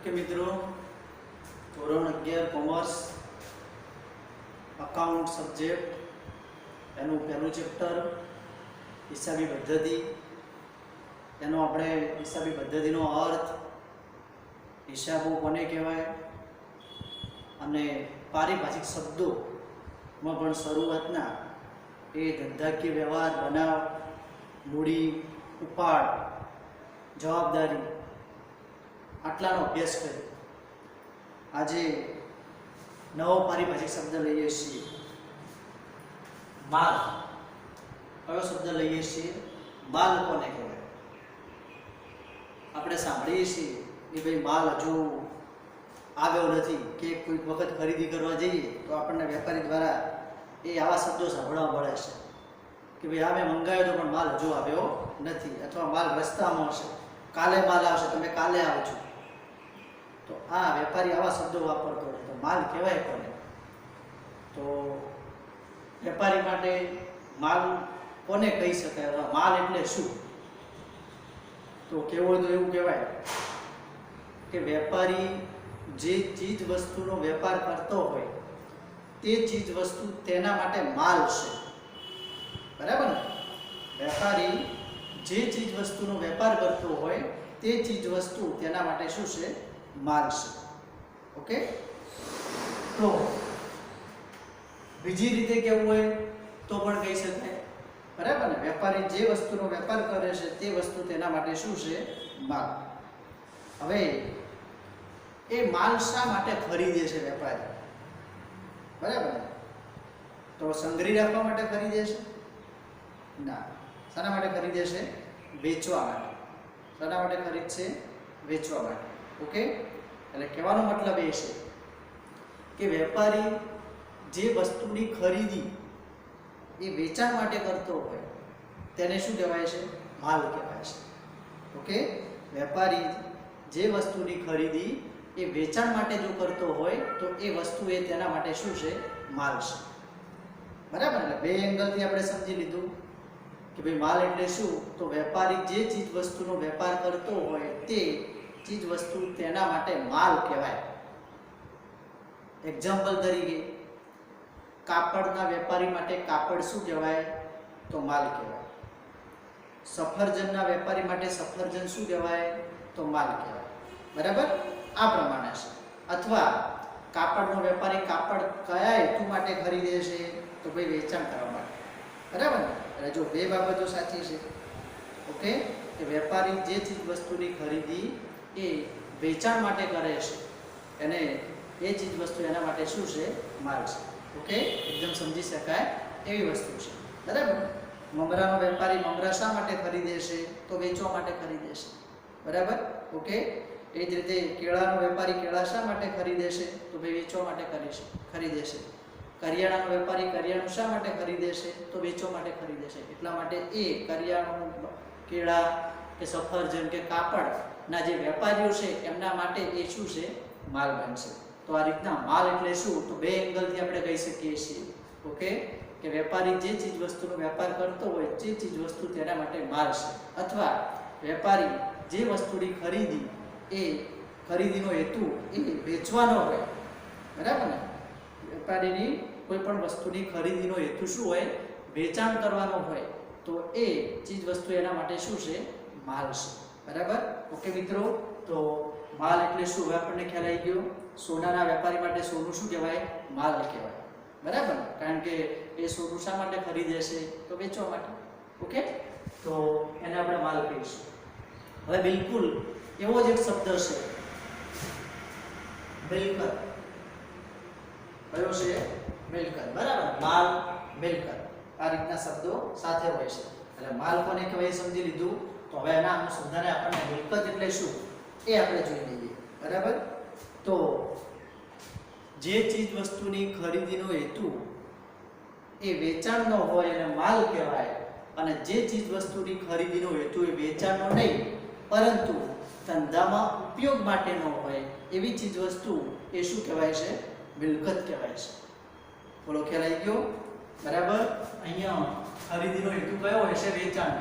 Okay मित्रों, ધોરણ 11 commerce account subject એનું પહેલું ચેપ્ટર હિસાબી પદ્ધતિ, એનો આપણે હિસાબી પદ્ધતિનો અર્થ, હિસાબો કોને કહેવાય અને પારિભાષિક શબ્દોમાં પણ શરૂઆતના એ ધંધાકીય વ્યવહાર, બનાવ, મૂડી, ઉપાડ, જવાબદારી આટલાનો અભ્યાસ કર્યો. આજે નવો પારિભાષિક શબ્દ લઈએ છીએ માલ. કયો શબ્દ લઈએ છીએ? માલ કોને કહેવાય? આપણે સાંભળીએ છીએ કે ભાઈ માલ હજુ આવ્યો નથી, કે કોઈ વખત ખરીદી કરવા જઈએ તો આપણને વેપારી દ્વારા એ આવા શબ્દો સાંભળવા મળે છે કે ભાઈ આ મેં મંગાવ્યો તો પણ માલ હજુ આવ્યો નથી, અથવા માલ રસ્તામાં હશે, કાલે માલ આવશે, તમે કાલે આવજો. તો આ વેપારી આવા શબ્દો વાપરતો હોય તો માલ કહેવાય કોને? તો વેપારી માટે માલ કોને કહી શકાય? માલ એટલે શું? તો કેવું હોય તો એવું કહેવાય કે વેપારી જે ચીજ વસ્તુનો વેપાર કરતો હોય તે ચીજ વસ્તુ તેના માટે માલ છે. બરાબર ને? વેપારી જે ચીજ વસ્તુનો વેપાર કરતો હોય તે ચીજ વસ્તુ તેના માટે શું છે? માલ છે. ઓકે, તો બીજી રીતે કેવું હોય તો પણ કહી શકાય. બરાબર ને? વેપારી જે વસ્તુનો વેપાર કરે છે તે વસ્તુ તેના માટે શું છે? માલ. હવે એ માલ શા માટે ખરીદે છે વેપારી? બરાબર ને? તો સંગ્રહી રાખવા માટે ખરીદે છે? ના. શાના માટે ખરીદે છે? વેચવા માટે. શાના માટે ખરીદશે? વેચવા માટે. ઓકે, એટલે કહેવાનો મતલબ એ છે કે વેપારી જે વસ્તુની ખરીદી એ વેચાણ માટે કરતો હોય તેને શું કહેવાય છે? માલ કહેવાય છે. ઓકે, વેપારી જે વસ્તુની ખરીદી એ વેચાણ માટે જો કરતો હોય તો એ વસ્તુ એ તેના માટે શું છે? માલ છે. બરાબર? એટલે બે એંગલથી આપણે સમજી લીધું કે ભાઈ માલ એટલે શું? તો વેપારી જે ચીજ વસ્તુનો વેપાર કરતો હોય તે ચીજ વસ્તુ તેના માટે માલ કહેવાય. એક્ઝામ્પલ તરીકે કાપડના વેપારી માટે કાપડ શું કહેવાય? તો માલ કહેવાય. સફરજનના વેપારી માટે સફરજન શું કહેવાય? તો માલ કહેવાય. બરાબર? આ પ્રમાણે છે. અથવા કાપડનો વેપારી કાપડ કયા હેતુ માટે ખરીદે છે? તો ભાઈ વેચાણ કરવા માટે. બરાબર ને? એટલે જો બે બાબતો સાચી છે. ઓકે, કે વેપારી જે ચીજ વસ્તુની ખરીદી એ વેચાણ માટે કરે છે અને એ ચીજ વસ્તુ એના માટે શું છે? માલ છે. ઓકે, એકદમ સમજી શકાય એવી વસ્તુ છે. બરાબર? મમરાનો વેપારી મમરા શા માટે ખરીદે છે? તો વેચવા માટે ખરીદે છે. બરાબર? ઓકે, એ જ રીતે કેળાનો વેપારી કેળા શા માટે ખરીદે છે? તો ભાઈ વેચવા માટે ખરીદે છે. કરિયાણાનો વેપારી કરિયાણું શા માટે ખરીદે છે? તો વેચવા માટે ખરીદે છે. એટલા માટે એ કરિયાણું, કેળા કે સફરજન કે કાપડના જે વેપારીઓ છે એમના માટે એ શું છે? માલ બનશે. તો આ રીતના માલ એટલે શું? તો બે એંગલથી આપણે કહી શકીએ છીએ. ઓકે, કે વેપારી જે ચીજ વસ્તુનો વેપાર કરતો હોય જે ચીજ વસ્તુ તેના માટે માલ છે, અથવા વેપારી જે વસ્તુની ખરીદી એ ખરીદીનો હેતુ એ વેચવાનો હોય. બરાબર ને? વેપારીની કોઈ પણ વસ્તુની ખરીદીનો હેતુ શું હોય? વેચાણ કરવાનો હોય. તો એ ચીજ વસ્તુ એના માટે શું છે? માલ છે. બરાબર? ઓકે મિત્રો, તો માલ એટલે શું હવે આપણને ખ્યાલ આવી ગયો. સોનાના વેપારી માટે સોનું શું કહેવાય? માલ કહેવાય. બરાબર? કારણ કે એ સોનું શા માટે ખરીદે છે? તો વેચવા માટે. ઓકે, તો એને આપણે માલ કહીશું. હવે બિલકુલ એવો જ એક શબ્દ છે મિલકત. કયો છે? મિલકત. બરાબર? માલ, મિલકત આ રીતના શબ્દો સાથે હોય છે. એટલે માલ કોને કહેવાય સમજી લીધું. તો હવે એના અનુસંધાને આપણને મિલકત એટલે શું એ આપણે જોઈ લઈએ. બરાબર? તો જે ચીજ વસ્તુની ખરીદીનો હેતુ એ વેચાણનો હોય એને માલ કહેવાય, અને જે ચીજ વસ્તુની ખરીદીનો હેતુ એ વેચાણનો નહીં પરંતુ ધંધામાં ઉપયોગ માટેનો હોય એવી ચીજ વસ્તુ એ શું કહેવાય છે? મિલકત કહેવાય છે. બોલો, ખ્યાલ આવી ગયો? બરાબર? અહીંયા ખરીદીનો હેતુ કયો હોય છે? વેચાણ.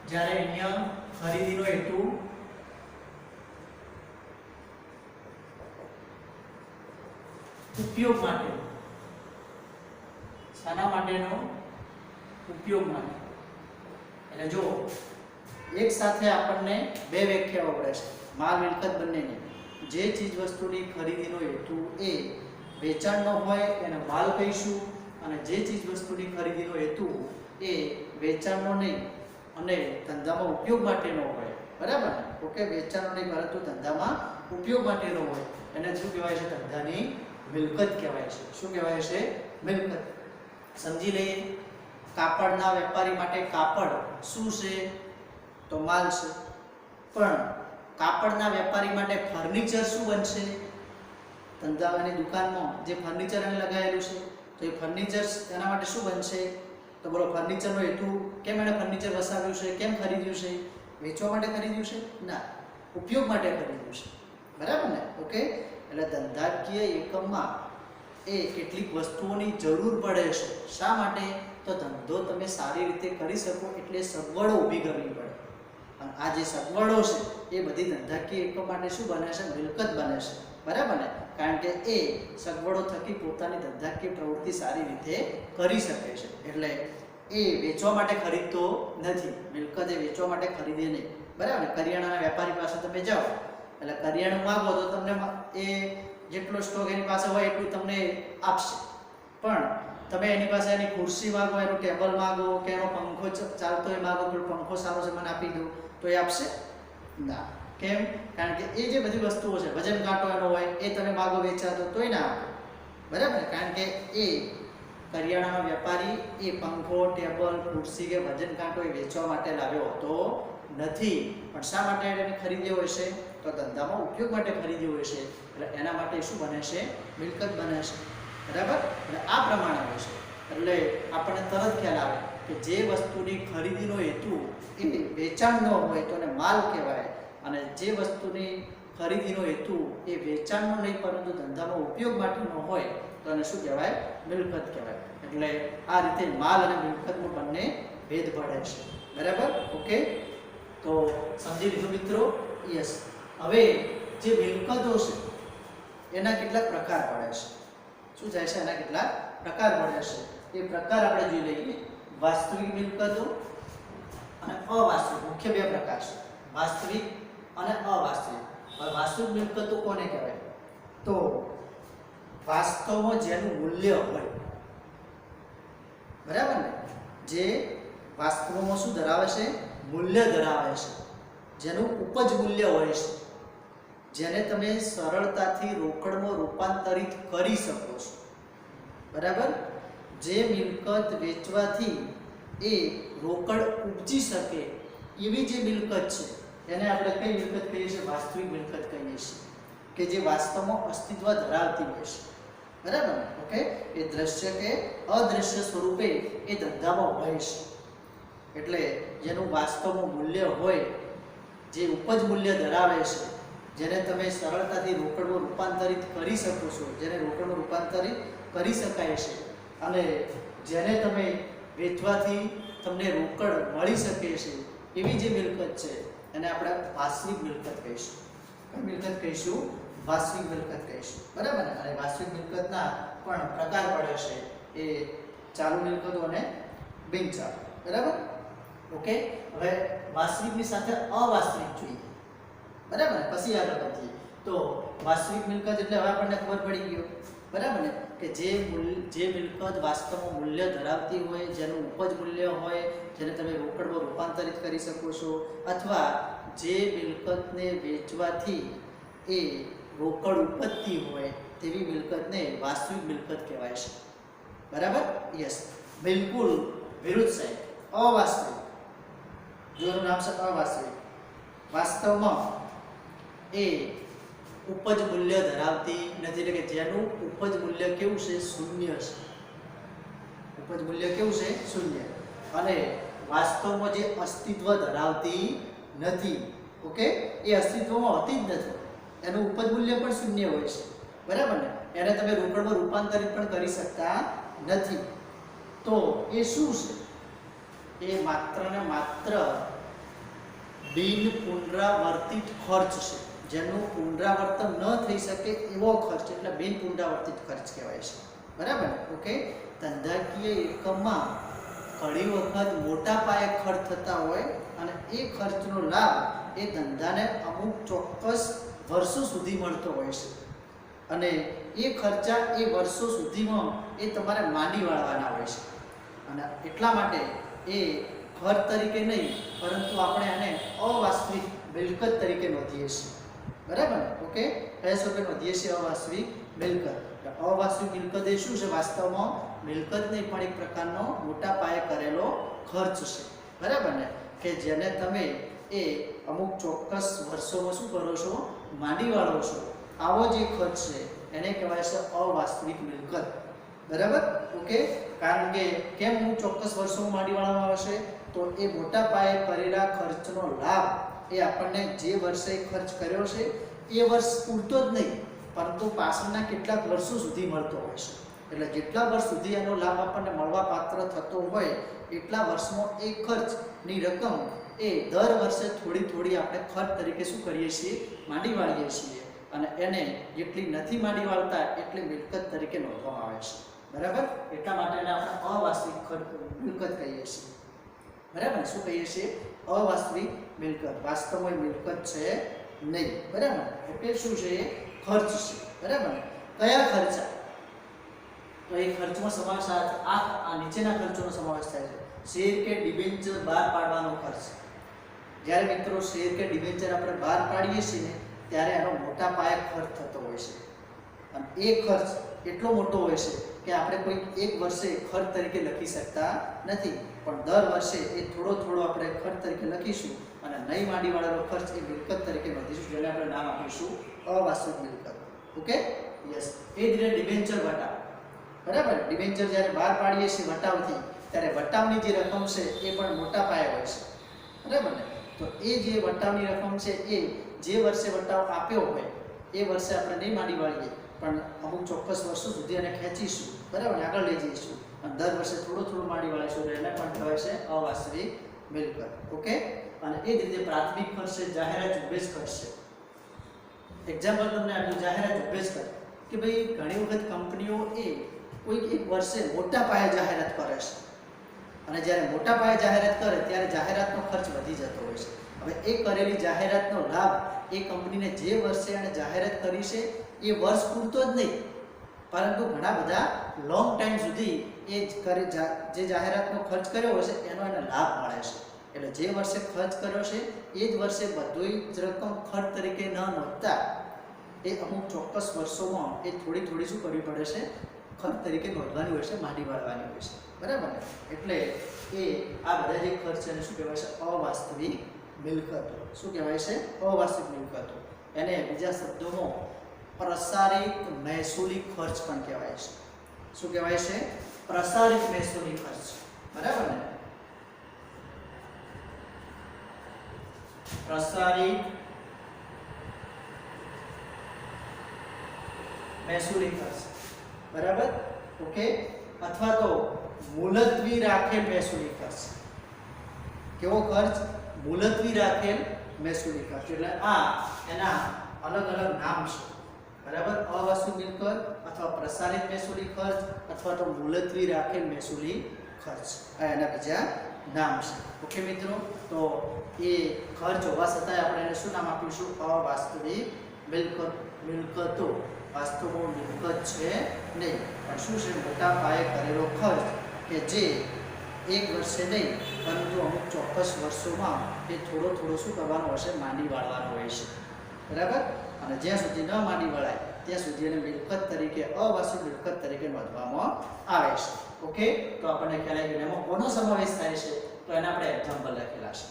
જ્યારે અહીંયા ખરીદીનો હેતુ ઉપયોગ માટે, શાના માટેનો? ઉપયોગ માટે. એટલે જો એક સાથે આપણને બે વ્યાખ્યાઓ મળે છે માલ મિલકત બંનેની. જે ચીજ વસ્તુની ખરીદીનો હેતુ એ વેચાણનો હોય એને માલ કહીશું, અને જે ચીજ વસ્તુની ખરીદીનો હેતુ એ વેચાણનો નહીં અને ધંધામાં ઉપયોગ માટેનો હોય, બરાબર ને? ઓકે, વેચાણનો નહીં પરંતુ ધંધામાં ઉપયોગ માટેનો હોય એને શું કહેવાય છે? ધંધાની મિલકત કહેવાય છે. શું કહેવાય છે? મિલકત. સમજી લઈએ. કાપડના વેપારી માટે કાપડ શું છે? તો માલ છે. પણ કાપડના વેપારી માટે ફર્નિચર શું બનશે? ધંધાની દુકાનમાં જે ફર્નિચર એને લગાવેલું છે તો એ ફર્નિચર એના માટે શું બનશે? તો બોલો, ફર્નિચરનો હેતુ કેમ એને ફર્નિચર વસાવ્યું છે? કેમ ખરીદ્યું છે? વેચવા માટે ખરીદ્યું છે? ના, ઉપયોગ માટે ખરીદ્યું છે, બરાબર ને? ઓકે, એટલે ધંધાકીય એકમમાં એ કેટલીક વસ્તુઓની જરૂર પડે છે. શા માટે? તો ધંધો તમે સારી રીતે કરી શકો એટલે સગવડો ઊભી કરવી પડે. અને આ જે સગવડો છે એ બધી ધંધાકીય એકમ માટે શું બને છે? મિલકત બને છે, બરાબર ને? કારણ કે એ સગવડો થકી પોતાની ધંધાકીય પ્રવૃત્તિ સારી રીતે કરી શકે છે. એટલે એ વેચવા માટે ખરીદતો નથી. મિલકત એ વેચવા માટે ખરીદે નહીં, બરાબર ને? કરિયાણાના વેપારી પાસે તમે જાઓ એટલે કરિયાણું માંગો તો તમને એ જેટલો સ્ટોક એની પાસે હોય એટલું તમને આપશે. પણ તમે એની પાસે એની ખુરશી માંગો, એનું ટેબલ માંગો કે એનો પંખો ચાલતો હોય માંગો, તો પંખો સારો છે મને આપી દો, તો એ આપશે ના. કેમ? કારણ કે એ જે બધી વસ્તુઓ છે, વજન કાંટો એનો હોય, એ તમે માંગો વેચાતો તોય ના આપે, બરાબર? કારણ કે એ કરિયાણાનો વેપારી એ પંખો, ટેબલ, ખુરશી કે વજન કાંટો એ વેચવા માટે લાવ્યો હોતો નથી. પણ શા માટે એને ખરીદ્યો હશે? તો ધંધામાં ઉપયોગ માટે ખરીદ્યો હશે. એટલે એના માટે શું બને છે? મિલકત બને છે, બરાબર? એટલે આ પ્રમાણે હોય છે. એટલે આપણને તરત ખ્યાલ આવે કે જે વસ્તુની ખરીદીનો હેતુ એ વેચાણનો હોય તો એને માલ કહેવાય, અને જે વસ્તુની ખરીદીનો હેતુ એ વેચાણનો નહીં પરંતુ ધંધામાં ઉપયોગ માટેનો હોય તો એને શું કહેવાય? મિલકત કહેવાય. એટલે આ રીતે માલ અને મિલકતનો બંને ભેદ પડે છે, બરાબર? ઓકે, તો સમજી લીધું મિત્રો? યસ. હવે જે મિલકતો છે એના કેટલાક પ્રકાર પડે છે. શું થાય છે? એના કેટલાક પ્રકાર પડે છે. એ પ્રકાર આપણે જોઈ લઈએ. વાસ્તવિક મિલકતો અને અવાસ્તવિક. મુખ્ય બે પ્રકાર છે, વાસ્તવિક અને અવાસ્તવિક. હવે વાસ્તવિક મિલકતો કોને કહેવાય? તો વાસ્તવમાં જેનું મૂલ્ય હોય, બરાબર ને? જે વાસ્તવમાં શું ધરાવે છે? મૂલ્ય ધરાવે છે. જેનું ઉપજ મૂલ્ય હોય છે, જેને તમે સરળતાથી રોકડમાં રૂપાંતરિત કરી શકો છો, બરાબર? જે મિલકત વેચવાથી એ રોકડ ઉપજી શકે એવી જે મિલકત છે એને આપણે કઈ મિલકત કહીએ છીએ? વાસ્તવિક મિલકત કહીએ છીએ, કે જે વાસ્તવમાં અસ્તિત્વ ધરાવતી હોય છે, બરાબર? ઓકે, એ દ્રશ્ય કે અદ્રશ્ય સ્વરૂપે એ ધંધામાં હોય છે. એટલે જેનું વાસ્તવમાં મૂલ્ય હોય, જે ઉપજ મૂલ્ય ધરાવે છે, જેને તમે સરળતાથી રોકડમાં રૂપાંતરિત કરી શકો છો, જેને રોકડમાં રૂપાંતરિત કરી શકાય છે, અને જેને તમે વેચવાથી તમને રોકડ મળી શકે છે એવી જે મિલકત છે એને આપણે વાસ્તવિક મિલકત કહીશું. કઈ મિલકત કહીશું? વાસ્તવિક મિલકત કહીશું, બરાબર ને? અને વાસ્તવિક મિલકતના પણ પ્રકાર પડે છે, એ ચાલુ મિલકતો અને બિનચાલુ, બરાબર? ઓકે, હવે વાસ્તવિકની સાથે અવાસ્તવિક જોઈએ, બરાબર ને? પછી આગળ વધીએ. તો વાસ્તવિક મિલકત એટલે હવે આપણને ખબર પડી ગયો, બરાબર ને? કે જે મિલકત વાસ્તવમાં મૂલ્ય ધરાવતી હોય, જેનું ઉપજ મૂલ્ય હોય, જેને તમે રોકડમાં રૂપાંતરિત કરી શકો છો, અથવા જે મિલકતને વેચવાથી એ રોકડ ઉપજતી હોય તેવી મિલકતને વાસ્તવિક મિલકત કહેવાય છે, બરાબર? યસ. બિલકુલ વિરુદ્ધ સાહેબ, અવાસ્તવિક. જો એનું નામ છે અવાસ્તવિક. વાસ્તવમાં એ ઉપજ મૂલ્ય ધરાવતી નથી, એટલે કે જેનું ઉપજ મૂલ્ય કેવું છે? શૂન્ય છે. ઉપજ મૂલ્ય કેવું છે? શૂન્ય. અને વાસ્તવમાં જે અસ્તિત્વ ધરાવતી નથી. ઓકે, એ અસ્તિત્વમાં હોતી જ નથી. એનું ઉપજ મૂલ્ય પણ શૂન્ય હોય છે, બરાબર ને? એને તમે રોકડમાં રૂપાંતરિત પણ કરી શકતા નથી. તો એ શું છે? એ માત્ર ને માત્ર બિન પુનરાવર્તિત ખર્ચ છે, જેનું પુનરાવર્તન ન થઈ શકે એવો ખર્ચ એટલે બિન પુનરાવર્તિત ખર્ચ કહેવાય છે. બરાબર ને? ઓકે. ધંધાકીય એકમમાં ઘણી વખત મોટા પાયે ખર્ચ થતા હોય અને એ ખર્ચનો લાભ એ ધંધાને અમુક ચોક્કસ વર્ષો સુધી મળતો હોય છે અને એ ખર્ચા એ વર્ષો સુધીમાં એ તમારે માંડી વાળવાના હોય છે અને એટલા માટે એ ખર્ચ તરીકે નહીં પરંતુ આપણે આને અવાસ્તવિક મિલકત તરીકે નોંધીએ છીએ. બરાબર ને? ઓકે. કયા સ્વરૂપે નોંધીએ છીએ? અવાસ્તવિક મિલકત. અવાસ્તવિક મિલકત એ શું છે? વાસ્તવમાં મિલકત નહીં પણ એક પ્રકારનો મોટા પાયે કરેલો ખર્ચ છે. બરાબર ને? કે જેને તમે એ અમુક ચોક્કસ વર્ષોમાં શું કરો છો? માંડી વાળો છો. આવો જે ખર્ચ છે એને કહેવાય છે અવાસ્તવિક મિલકત. બરાબર? ઓકે. કારણ કે કેમ અમુક ચોક્કસ વર્ષોમાં માંડી વાળવામાં આવશે? તો એ મોટા પાયે કરેલા ખર્ચનો લાભ એ આપણને જે વર્ષે ખર્ચ કર્યો છે એ વર્ષ પૂરતો જ નહીં પરંતુ પાછળના કેટલાક વર્ષો સુધી મળતો હોય છે. એટલે જેટલા વર્ષ સુધી એનો લાભ આપણને મળવા પાત્ર થતો હોય એટલા વર્ષમાં એ ખર્ચની રકમ એ દર વર્ષે થોડી થોડી આપણે ખર્ચ તરીકે શું કરીએ છીએ? માંડી વાળીએ છીએ અને એને જેટલી નથી માંડી વાળતા એટલી મિલકત તરીકે નોંધવામાં આવે છે. બરાબર? એટલા માટે એને આપણે અવાસ્તવિક ખર્ચ મિલકત કહીએ છીએ. બરાબર? શું કહીએ છીએ? અવાસ્તવિક મિલકત. વાસ્તવમાં મિલકત છે નહીં. બરાબર? એટલે શું છે? એ ખર્ચ છે. બરાબર? કયા ખર્ચા? તો એ ખર્ચમાં સમાવેશ થાય આ નીચેના ખર્ચોનો સમાવેશ થાય છે. શેર કે ડિબેન્ચર બહાર પાડવાનો ખર્ચ. જ્યારે મિત્રો શેર કે ડિબેન્ચર આપણે બહાર પાડીએ છીએ ને ત્યારે એનો મોટા પાયે ખર્ચ થતો હોય છે અને એ ખર્ચ એટલો મોટો હોય છે કે આપણે કોઈ એક વર્ષે ખર્ચ તરીકે લખી શકતા નથી પણ દર વર્ષે એ થોડો થોડો આપણે ખર્ચ તરીકે લખીશું અને નહીં માંડી વાળેલો ખર્ચ એ મિલકત તરીકે નોંધીશું જેને આપણે નામ આપીશું અવાસ્તવિક મિલકત. ઓકે. યસ. એ જ રીતે ડિબેન્ચર વટાવ. બરાબર? ડિબેન્ચર જ્યારે બહાર પાડીએ છીએ વટાવથી ત્યારે વટાવની જે રકમ છે એ પણ મોટા પાયે હોય છે. બરાબર ને? તો એ જે વટાવની રકમ છે એ જે વર્ષે વટાવ આપ્યો હોય એ વર્ષે આપણે નહીં માંડી વાળીએ પણ અમુક ચોક્કસ વર્ષો સુધી એને ખેંચીશું. બરાબર ને? આગળ લઈ જઈશું અને દર વર્ષે થોડું થોડું માંડી વાળીશું એટલે એને પણ કહેવાય છે અવાસ્તવિક મિલકત. ઓકે. અને એ જ રીતે પ્રાથમિક ખર્ચ છે, જાહેરાત ઝુંબેશ ખર્ચ છે. એક્ઝામ્પલ તમને આપ્યું જાહેરાત ઝુંબેશ ખર્ચ કે ભાઈ ઘણી વખત કંપનીઓ એ કોઈક એક વર્ષે મોટા પાયે જાહેરાત કરે છે અને જ્યારે મોટા પાયે જાહેરાત કરે ત્યારે જાહેરાતનો ખર્ચ વધી જતો હોય છે. હવે એ કરેલી જાહેરાતનો લાભ એ કંપનીને જે વર્ષે એણે જાહેરાત કરી છે એ વર્ષ પૂરતો જ નહીં પરંતુ ઘણા બધા લોંગ ટાઈમ સુધી એ જે જાહેરાતનો ખર્ચ કર્યો હશે એનો એને લાભ મળે છે. એટલે જે વર્ષે ખર્ચ કર્યો છે એ જ વર્ષે બધું જ રકમ ખર્ચ તરીકે ન નોંધતા એ અમુક ચોક્કસ વર્ષોમાં એ થોડી થોડી શું કરવી પડે છે? ખર્ચ તરીકે નોંધવાની હોય છે, માંડી વાળવાની હોય છે. બરાબર ને? એટલે એ આ બધા જે ખર્ચ છે એને શું કહેવાય છે? અવાસ્તવિક મિલકતો. શું કહેવાય છે? અવાસ્તવિક મિલકતો. એને બીજા શબ્દોમાં પ્રસારિત મહેસૂલી ખર્ચ પણ કહેવાય છે. શું કહેવાય છે? પ્રસારિત મહેસૂલી ખર્ચ. બરાબર ને? પ્રસારિત મહેસૂલી ખર્ચ. બરાબર? ઓકે. અથવા તો મુલતવી રાખેલ મહેસૂલી ખર્ચ. કેવો ખર્ચ? મુલતવી રાખેલ મહેસૂલી ખર્ચ. એટલે આ એના અલગ અલગ નામ છે. બરાબર? અવાસ્તવિક મિલકત અથવા પ્રસારિત મહેસૂલી ખર્ચ અથવા તો મુલતવી રાખેલ મહેસૂલી ખર્ચ. આ એના બીજા નામ છે. ઓકે મિત્રો? તો એ ખર્ચ હોવા છતાંય આપણે એને શું નામ આપીશું? અવાસ્તવિક મિલકતો. વાસ્તવમાં મિલકત છે નહીં પણ શું છે? મોટા પાયે કરેલો ખર્ચ કે જે એક વર્ષે નહીં પરંતુ અમુક ચોક્કસ વર્ષોમાં એ થોડો થોડો શું કરવાનો હશે? માંડી વાળવાનો હોય છે. બરાબર? અને જ્યાં સુધી ન માંડી વળાય ત્યાં સુધી એને મિલકત તરીકે અવાસ્તવિક મિલકત તરીકે નોંધવામાં આવે છે. ઓકે. તો આપણને ખ્યાલ આવી ગયો એમાં કોનો સમાવેશ થાય છે? તો એના આપણે એક્ઝામ્પલ લખેલા છે.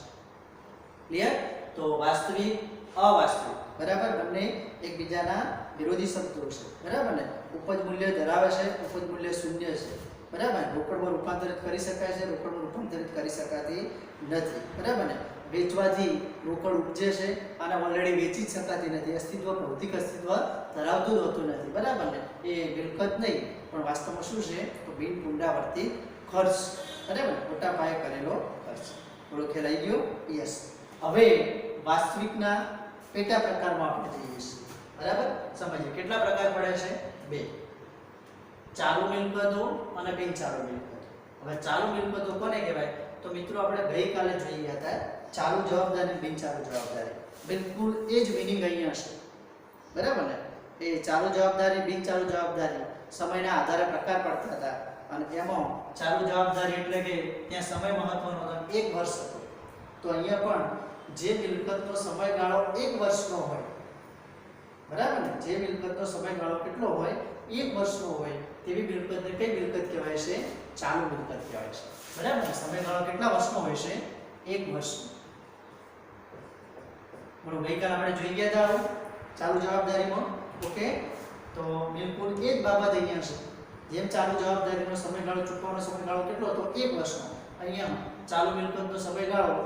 ક્લિયર? તો વાસ્તવિક, અવાસ્તવિક. બરાબર? બંને એકબીજાના વિરોધી શબ્દો છે. બરાબર ને? ઉપજ મૂલ્ય ધરાવે છે, ઉપજ મૂલ્ય શૂન્ય છે. બરાબર? રોકડમાં રૂપાંતરિત કરી શકાય છે, રોકડમાં રૂપાંતરિત કરી શકાતી નથી. બરાબર ને? વેચવાથી રોકડ ઉપજે છે અને ઓલરેડી વેચી જ શકાતી નથી. અસ્તિત્વ, ભૌતિક અસ્તિત્વ ધરાવતું જ હોતું નથી. બરાબર ને? એ મિલકત નહીં પણ વાસ્તવમાં શું છે? તો બિન પુનરાવર્તિત ખર્ચ. બરાબર? મોટા પાયે કરેલો ખર્ચ. થોડો ખ્યાલ આવી ગયો? યસ. હવે વાસ્તવિકના પેટા પ્રકારમાં આપણે જઈએ છીએ. બરાબર, સમજીએ કેટલા પ્રકાર પડે છે? બે. ચાલુ મિલકતો અને બિનચાલુ મિલકતો. હવે ચાલુ મિલકતો કોને કહેવાય? તો મિત્રો આપણે ગઈકાલે જોઈ ગયા હતા ચાલુ જવાબદારી અને બિનચાલુ જવાબદારી. બિલકુલ એ જ મિનિંગ અહીંયા છે. બરાબર ને? એ ચાલુ જવાબદારી બિનચાલુ જવાબદારી સમયના આધારે પ્રકાર પડતા હતા અને એમાં ચાલુ જવાબદારી એટલે કે ત્યાં સમય મહત્વનો હતો, 1 વર્ષ હતો. તો અહીંયા પણ જે મિલકતનો સમયગાળો 1 વર્ષનો હોય, બરાબર ને, જે મિલકતનો સમયગાળો કેટલો હોય? 1 વર્ષનો હોય તેવી મિલકતને કઈ મિલકત કહેવાય છે? ચાલુ મિલકત કહેવાય છે. બરાબર ને? સમયગાળો કેટલા વર્ષનો હોય છે? 1 વર્ષનો. બરોબર, ગઈકાલે આપણે જોઈ ગયા હતા ચાલુ જવાબદારીમાં. ઓકે, તો બિલકુલ એ જ બાબત અહીંયા છે. જેમ ચાલુ જવાબદારીનો સમયગાળો ચૂકવવાનો સમયગાળો કેટલો હતો? 1 વર્ષનો. અહીંયા ચાલુ મિલકતનો સમયગાળો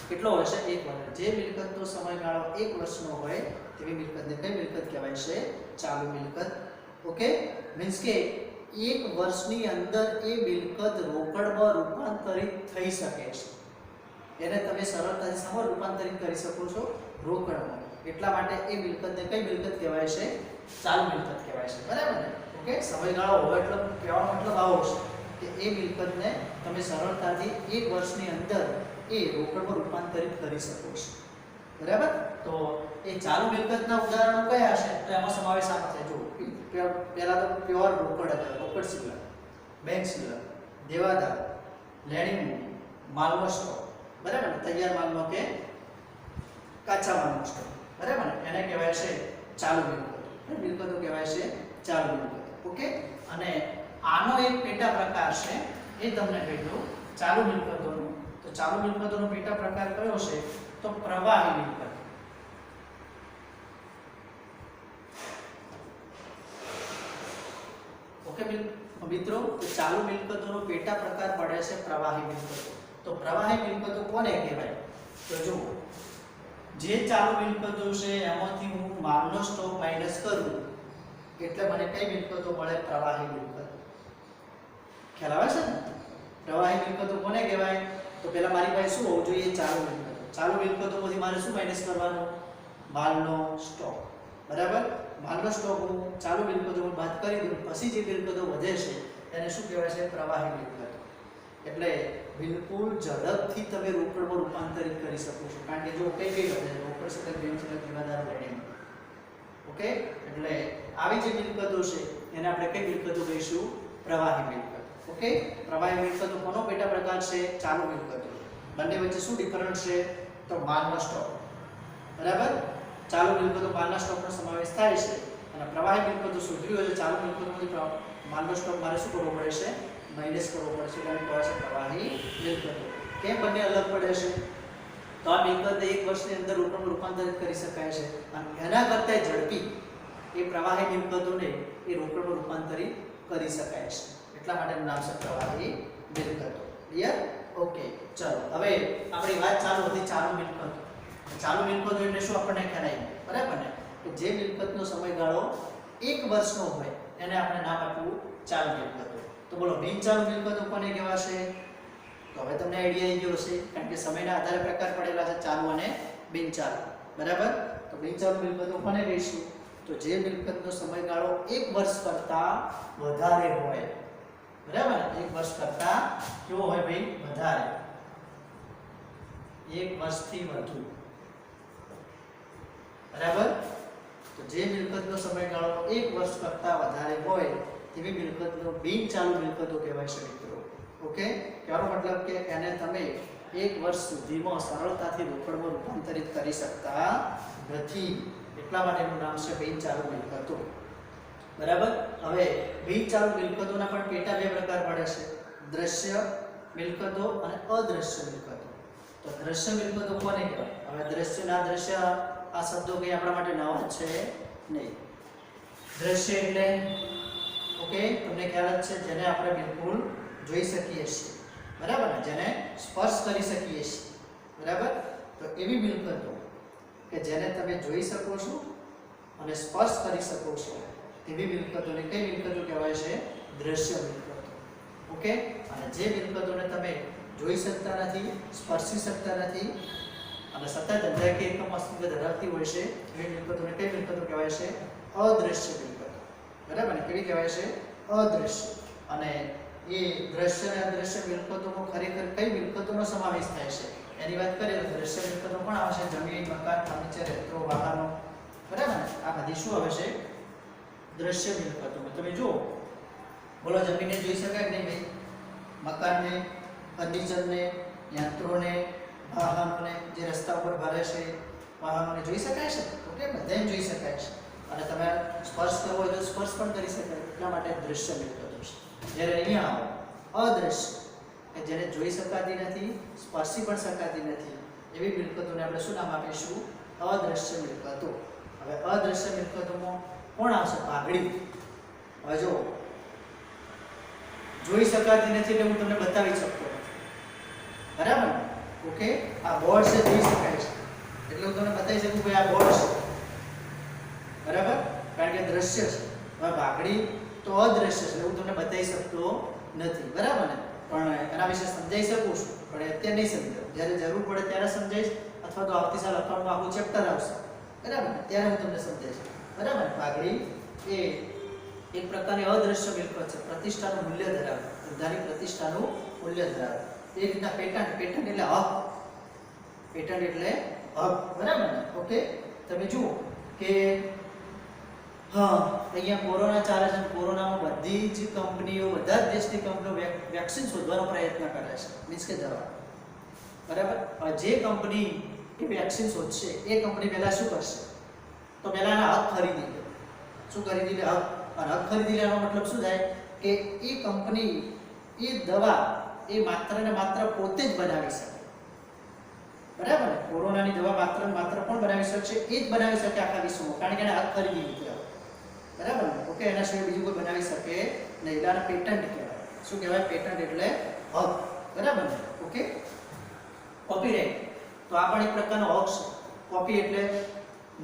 કેટલો હોય છે? 1 વર્ષ. જે મિલકતનો સમયગાળો 1 વર્ષનો હોય તેવી મિલકતને કઈ મિલકત કહેવાય છે? ચાલુ મિલકત. ઓકે, મીન્સ કે 1 વર્ષની અંદર એ મિલકત રોકડમાં રૂપાંતરિત થઈ શકે છે. એને તમે સરળતાથી સમો રૂપાંતરિત કરી શકો છો રોકડમાં. એટલા માટે એ મિલકતને કઈ મિલકત કહેવાય છે? ચાલુ મિલકત કહેવાય છે. બરાબર ને? ઓકે, સમયગાળો હોય એટલે કહેવાનો મતલબ આવો છે કે એ મિલકતને તમે સરળતાથી 1 વર્ષની અંદર એ રોકડમાં રૂપાંતરિત કરી શકો છો. બરાબર? તો એ ચાલુ મિલકતના ઉદાહરણો કયા છે? તો એમાં સમાવેશ આનો થાય. જો પહેલા તો પ્યોર રોકડ હતા, રોકડ શિલ્લક, બેંક શિલ્લક, દેવાદાર, લેણી મૂડી, માલનો સ્ટોક. બરાબર? તૈયાર માલનો કે કાચા માલનો સ્ટોક. બરાબર? એને કહેવાય છે ચાલુ મિલકતો. મિલકતો કહેવાય છે ચાલુ મિલકતો. ઓકે, અને આનો એક પેટા પ્રકાર છે એ તમને કહી દઉં ચાલુ મિલકતોનો. તો ચાલુ મિલકતોનો પેટા પ્રકાર કયો છે? તો પ્રવાહી મિલકત. ઓકે મિત્રો, તો ચાલુ મિલકતોનો પેટા પ્રકાર પડે છે પ્રવાહી મિલકતો. તો પ્રવાહી મિલકતો કોને કહેવાય? તો જો જે ચાલુ મિલકતો છે એમાંથી હું માલનો સ્ટોક માઈનસ કરું એટલે મને કઈ મિલકતો મળે? પ્રવાહી મિલકત. ખ્યાલ આવે છે ને? પ્રવાહી મિલકતો કોને કહેવાય? તો પહેલા મારી પાસે શું હોવું જોઈએ? ચાલુ મિલકતો. ચાલુ મિલકતોમાંથી મારે શું માઈનસ કરવાનું? માલનો સ્ટોક. બરાબર? માલનો સ્ટોક હું ચાલુ મિલકતોમાં બાદ કરી દઉં, પછી જે મિલકતો વધે છે એને શું કહેવાય છે? પ્રવાહી મિલકતો. એટલે બિલકુલ ઝડપથી તમે રોકડમાં રૂપાંતરિત કરી શકો છો. કારણ કે જો કઈ કઈ વધે છે? રોકડ શિલ્લક, બેંક શિલ્લક, દેવાદાર, લેણી. ઓકે, એટલે આવી જે મિલકતો છે એને આપણે કઈ મિલકતો કહીશું? પ્રવાહી મિલકત. ઓકે, પ્રવાહી મિલકતો કોનો પેટા પ્રકાર છે? ચાલુ મિલકતો. બંને વચ્ચે શું ડિફરન્સ છે? તો માલનો સ્ટોક. બરાબર? ચાલુ મિલકતો માલના સ્ટોકનો સમાવેશ થાય છે અને પ્રવાહી મિલકતો સુધરી હોય ચાલુ મિલકતોમાંથી માલનો સ્ટોક મારે શું કરવો પડે છે? માઈનસ કરવો પડે છે. એને કહેવાય છે પ્રવાહી મિલકતો. કેમ બંને અલગ પડે છે? તો આ મિલકત 1 વર્ષની અંદર રોકડમાં રૂપાંતરિત કરી શકાય છે અને એના કરતાં ઝડપી એ પ્રવાહી મિલકતોને એ રોકડમાં રૂપાંતરિત કરી શકાય છે. એટલા માટે નામ છે પ્રવાહી મિલકતો. ક્લિયર? ઓકે, ચલો હવે આપણી વાત ચાલુ હતી ચાલુ મિલકતો. ચાલુ મિલકતો એટલે શું આપણને ખ્યાલ આવી? બરાબર ને? કે જે મિલકતનો સમયગાળો 1 વર્ષનો હોય એને આપણે નામ આપવું ચાલુ મિલકતો. તો બોલો બિનચાલુ મિલકતો કોને કહેવાશે? તો હવે તમને આઈડિયા આવી ગયો હશે કારણ કે સમયના આધારે પ્રકાર પડેલા છે ચાલુ અને બિનચાલુ. બરાબર? તો બિનચાલુ મિલકતો કોને કહીશું? તો જે મિલકતનો સમયગાળો 1 વર્ષ કરતાં વધારે હોય. બરાબર? 1 વર્ષ કરતાં કેવો હોય ભાઈ? વધારે. 1 વર્ષથી વધુ. બરાબર? તો જે મિલકતનો સમયગાળો 1 વર્ષ કરતાં વધારે હોય તેવી મિલકતનો બિનચાલુ મિલકતો કહેવાય છે મિત્રો. ઓકે, કહેવાનો મતલબ કે એને તમે 1 વર્ષ સુધીમાં સરળતાથી રોકડમાં રૂપાંતરિત કરી શકતા નથી. એટલા માટેનું નામ છે બિનચાલુ મિલકતો. બરાબર? હવે બિનચાલુ મિલકતોના પણ પેટા 2 પ્રકાર પડે છે: દ્રશ્ય મિલકતો અને અદ્રશ્ય મિલકતો. તો દ્રશ્ય મિલકતો કોને કહેવાય? હવે દ્રશ્ય આ શબ્દો કઈ આપણા માટે નવા છે નહીં. દ્રશ્ય એટલે ઓકે તમને ખ્યાલ જ છે જેને આપણે બિલકુલ જોઈ શકીએ છીએ. બરાબર ને? જેને સ્પર્શ કરી શકીએ છીએ. બરાબર? તો એવી મિલકતો કે જેને તમે જોઈ શકો છો અને સ્પર્શ કરી શકો છો તેવી મિલકતોને કઈ મિલકતો કહેવાય છે? દ્રશ્ય મિલકતો. ઓકે, અને જે મિલકતોને તમે જોઈ શકતા નથી, સ્પર્શી શકતા નથી અને સતત ધંધાકીય એકમ અસ્તિત્વ ધરાવતી હોય છે એવી મિલકતોને કઈ મિલકતો કહેવાય છે? અદ્રશ્ય મિલકતો. બરાબર ને? કેવી કહેવાય છે? અદ્રશ્ય. અને એ દ્રશ્ય અને અદ્રશ્ય મિલકતોમાં ખરેખર કઈ મિલકતોનો સમાવેશ થાય છે એની વાત કરીએ તો દ્રશ્ય મિલકતો પણ આવશે જમીન, મકાન, ફર્નિચર, યંત્રો, વાહનો. બરાબર ને? આ બધી શું આવે છે? દ્રશ્ય મિલકતોમાં. તમે જુઓ, બોલો જમીનને જોઈ શકાય કે નહીં ભાઈ? મકાનને, ફર્નિચરને, યંત્રોને, વાહનોને જે રસ્તા ઉપર ભરે છે વાહનોને જોઈ શકાય છે? ઓકે, બધાને જોઈ શકાય છે. અને તમે સ્પર્શ કરવો હોય તો સ્પર્શ પણ કરી શકાય. એટલા માટે દ્રશ્ય મિલકતો છે. જ્યારે અહીંયા આવો અદ્રશ્ય કે જેને જોઈ શકાતી નથી, સ્પર્શી પણ શકાતી નથી એવી મિલકતોને આપણે શું નામ આપીશું? અદ્રશ્ય મિલકતો. હવે અદ્રશ્ય મિલકતોમાં કોણ આવશે? પાઘડી. હવે જો જોઈ શકાતી નથી એટલે હું તમને બતાવી શકતો નથી. બરાબર ને? ઓકે, આ બોર્ડ છે, જોઈ શકાય છે એટલે હું તમને બતાવી શકું ભાઈ આ બોર્ડ છે. બરાબર? કારણ કે દ્રશ્ય છે. હવે પાઘડી તો અદ્રશ્ય છે, હું તમને બતાવી શકતો નથી. બરાબર ને? પણ એના વિશે સમજાઈ શકું છું, પણ અત્યારે નહીં સમજાવું. જ્યારે જરૂર પડે ત્યારે સમજાઈશ, અથવા તો આવતી સાલ અકાઉન્ટમાં આખું ચેપ્ટર આવશે. બરાબર ને? ત્યારે હું તમને સમજાઈશ. બરાબર? પાઘડી એ એક પ્રકારની અદ્રશ્ય મિલકત છે. પ્રતિષ્ઠાનું મૂલ્ય ધરાવે, ધંધાની પ્રતિષ્ઠાનું મૂલ્ય ધરાવે. એ રીતના પેટન્ટ. પેટન્ટ એટલે હક. પેટન્ટ એટલે હક. બરાબર ને? ઓકે, તમે જુઓ કે હા, અહીંયા કોરોના ચાલે છે. કોરોનામાં બધી જ કંપનીઓ, બધા જ દેશની કંપનીઓ વેક્સિન શોધવાનો પ્રયત્ન કરે છે, મીન્સ કે દવા. બરાબર? જે કંપની એ વેક્સિન શોધશે એ કંપની પહેલા શું કરશે? તો પહેલા એના હક ખરીદી લે. શું ખરીદી લે? હક. અને હક ખરીદી લેવાનો મતલબ શું થાય? કે એ કંપની એ દવા એ માત્ર ને માત્ર પોતે જ બનાવી શકે. બરાબર ને? કોરોનાની દવા માત્ર ને માત્ર પણ બનાવી શકશે, એ જ બનાવી શકે આખા વિશ્વમાં, કારણ કે એને હક ખરીદી લીધી. બરાબર ને? ઓકે, એના સિવાય બીજું કોઈ બનાવી શકે નહીં. એટલે આને પેટન્ટ કહેવાય. શું કહેવાય? પેટન્ટ એટલે હક. બરાબર ને? ઓકે, કોપીરાઇટ તો આ પણ એક પ્રકારનો હક છે. કોપી એટલે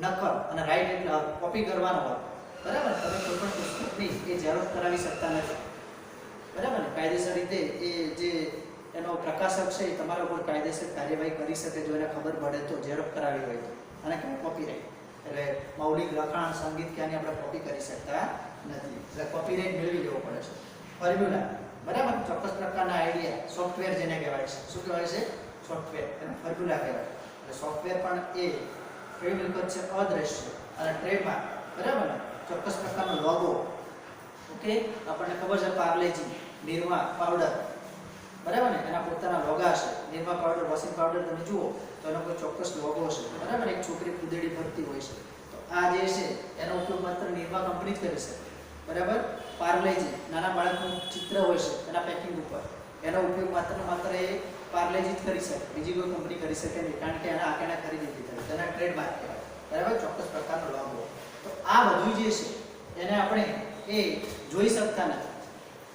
નકલ અને રાઇટ એટલે હક, કોપી કરવાનો હક. બરાબર? તમે કોઈ પણ પુસ્તકની એ ઝેરોક્ષ કરાવી શકતા નથી. બરાબર ને? કાયદેસર રીતે એ જે એનો પ્રકાશક છે એ તમારા ઉપર કાયદેસર કાર્યવાહી કરી શકે જો એને ખબર પડે તો, ઝેરોક્ષ કરાવી હોય તો. અને કહેવાય કોપીરાઇટ. એટલે મૌલિક લખાણ, સંગીત કે આની આપણે કોપી કરી શકતા નથી. એટલે કોપીરાઇટ મેળવી લેવો પડે છે. ફોર્મ્યુલા. બરાબર? ચોક્કસ પ્રકારના આઈડિયા, સોફ્ટવેર જેને કહેવાય છે. શું કહેવાય છે? સોફ્ટવેર. એને ફોર્મ્યુલા કહેવાય. એટલે સોફ્ટવેર પણ એ કેવી મિલકત છે? અદ્રશ્ય. અને ટ્રેડમાર્ક. બરાબર ને? ચોક્કસ પ્રકારનો લોગો. ઓકે, આપણને ખબર છે પાર્લેજી, નિરમા પાવડર. બરાબર ને? એના પોતાના લોગા છે. નિરમા પાવડર, વોશિંગ પાવડર તમે જુઓ તો એનો કોઈ ચોક્કસ લોગો છે. બરાબર? એક છોકરી કુદડી ફરતી હોય છે તો આ જે છે એનો ઉપયોગ માત્ર નિરમા કંપની જ કરી શકે. બરાબર? પાર્લેજી, નાના બાળકનું ચિત્ર હોય છે એના પેકિંગ ઉપર, એનો ઉપયોગ માત્ર ને માત્ર એ પાર્લેજી જ કરી શકે, બીજી કોઈ કંપની કરી શકે નહીં, કારણ કે એના આકેના ખરીદી લીધા છે. એના ટ્રેડમાર્ક કહેવાય. બરાબર? ચોક્કસ પ્રકારનો લોગો. તો આ બધું જે છે એને આપણે એ જોઈ શકતા નથી.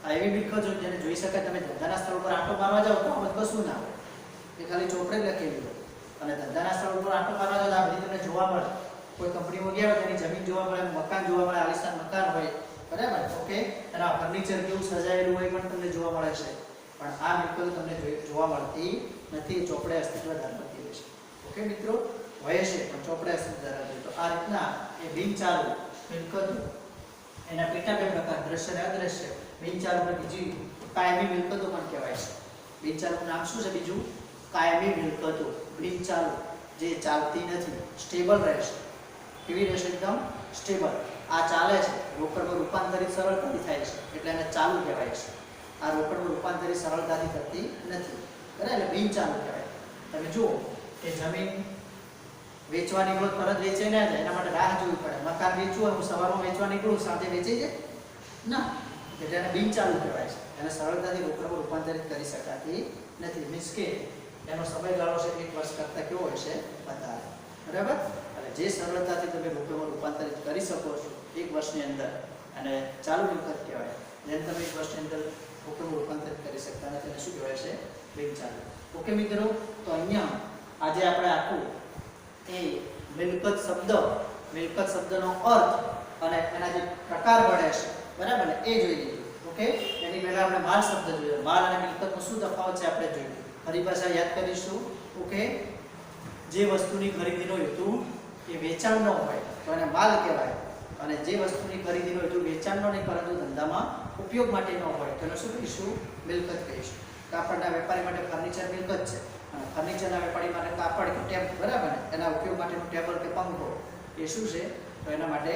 આ એવી મિલકત જેને જોઈ શકાય. તમે ધંધાના સ્થળ ઉપર આંટો મારવા જાઓ તો આ કશું ના હોય, એ ખાલી ચોપડે લખેલું હોય. અને ધંધાના સ્થળ ઉપર આંટો મારવા જાઓ તો આ બધી તમને જોવા મળે. કોઈ કંપનીમાં ગયા હોય તેની જમીન જોવા મળે, મકાન જોવા મળે, આલિશાન મકાન હોય. બરાબર? ઓકે, એના ફર્નિચર કેવું સજાયેલું હોય પણ તમને જોવા મળે છે. પણ આ મિલકતો તમને જોવા મળતી નથી. ચોપડે અસ્તિત્વ ધરાવતી હોય છે. ઓકે મિત્રો, હોય છે પણ ચોપડે અસ્તિત્વ ધરાવતી. તો આ રીતના એ બિનચાલુ મિલકતો એના પેટા બે પ્રકાર, દ્રશ્ય અને અદ્રશ્ય. બિનચાલુ ને બીજી કાયમી મિલકતો પણ કહેવાય છે. બિનચાલુનું નામ શું છે? બીજું કાયમી મિલકતો. બિનચાલુ જે ચાલતી નથી, સ્ટેબલ રહેશે. કેવી રહેશે? એકદમ સ્ટેબલ. આ ચાલે છે, રોકડમાં રૂપાંતરિત સરળતાથી થાય છે એટલે એને ચાલુ કહેવાય છે. આ રોકડમાં રૂપાંતરિત સરળતાથી થતી નથી. બરાબર? એટલે બિનચાલુ કહેવાય. તમે જુઓ કે જમીન વેચવાની હોય તરત વેચાઈ ના જાય, એના માટે રાહ જોવી પડે. મકાન વેચવું હોય, હું સવારમાં વેચવા નીકળું, સાંજે વેચાઈ જાય ના, એટલે એને બિનચાલુ કહેવાય છે. એને સરળતાથી રોકડમાં રૂપાંતરિત કરી શકાતી નથી. મીન્સ કે એનો સમયગાળો છે 1 વર્ષ કરતાં કેવો હોય છે? વધારે. બરાબર? એટલે જે સરળતાથી તમે રોકડમાં રૂપાંતરિત કરી શકો છો 1 વર્ષની અંદર, અને ચાલુ મિલકત કહેવાય. જેને તમે 1 વર્ષની અંદર રોકડમાં રૂપાંતરિત કરી શકતા નથી, એને શું કહેવાય છે? બિનચાલુ. ઓકે મિત્રો, તો અહીંયા આજે આપણે આખું એ મિલકત શબ્દનો અર્થ અને એના જે પ્રકાર પડે છે, બરાબર ને, એ જોઈ લીધું. ઓકે, એની પહેલા આપણે માલ શબ્દ જોયો. માલ અને મિલકતનો શું તફાવત છે આપણે જોયું. ફરી પાછા યાદ કરીશું. ઓકે, જે વસ્તુની ખરીદીનો હેતુ એ વેચાણનો હોય તો એને માલ કહેવાય, અને જે વસ્તુની ખરીદીનો હેતુ વેચાણનો નહીં પરંતુ ધંધામાં ઉપયોગ માટેનો હોય તો એને શું કહીશું? મિલકત કહીશું. કાપડના વેપારી માટે ફર્નિચર મિલકત છે, અને ફર્નિચરના વેપારી માટે કાપડ કે ટેપ, બરાબર ને, એના ઉપયોગ માટેનું ટેબલ કે પંખો એ શું છે? તો એના માટે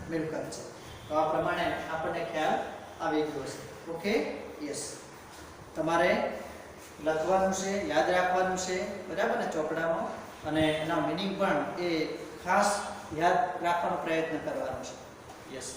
મિલકત છે. તો આ પ્રમાણે આપણને ખ્યાલ આવી ગયો છે. Okay, yes. તમારે લખવાનું છે, યાદ રાખવાનું છે, બરાબર ને, ચોપડામાં, અને એના મિનિંગ પણ એ ખાસ યાદ રાખવાનો પ્રયત્ન કરવાનો છે. યસ.